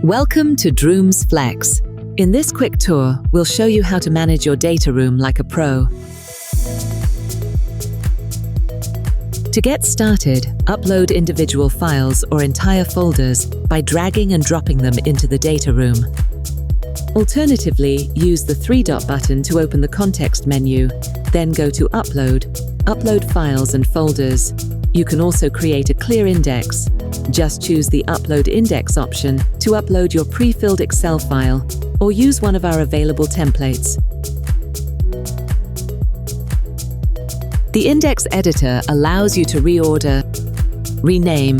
Welcome to Drooms FLEX. In this quick tour, we'll show you how to manage your data room like a pro. To get started, upload individual files or entire folders by dragging and dropping them into the data room. Alternatively, use the three-dot button to open the context menu, then go to Upload files and folders. You can also create a clear index. Just choose the Upload Index option to upload your pre-filled Excel file, or use one of our available templates. The index editor allows you to reorder, rename,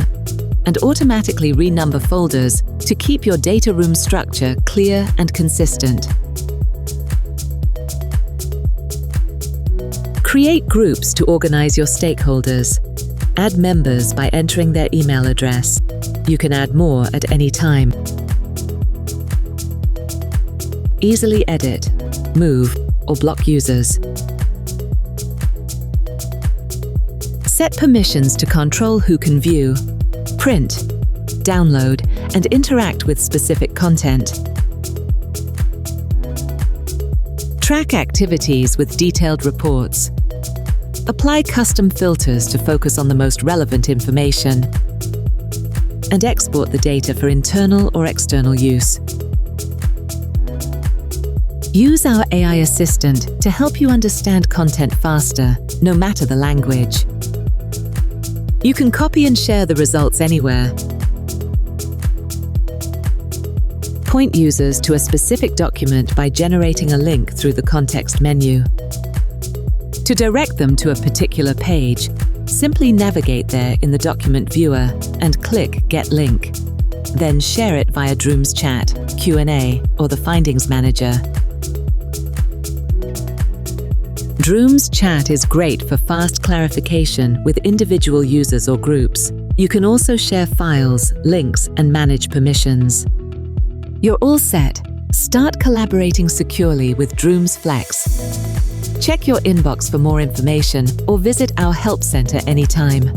and automatically renumber folders to keep your data room structure clear and consistent. Create groups to organize your stakeholders. Add members by entering their email address. You can add more at any time. Easily edit, move, or block users. Set permissions to control who can view, print, download, and interact with specific content. Track activities with detailed reports. Apply custom filters to focus on the most relevant information. And export the data for internal or external use. Use our AI assistant to help you understand content faster, no matter the language. You can copy and share the results anywhere. Point users to a specific document by generating a link through the context menu. To direct them to a particular page, simply navigate there in the document viewer and click Get Link. Then share it via Drooms Chat, Q&A, or the Findings Manager. Drooms Chat is great for fast clarification with individual users or groups. You can also share files, links, and manage permissions. You're all set. Start collaborating securely with Drooms FLEX. Check your inbox for more information or visit our help center anytime.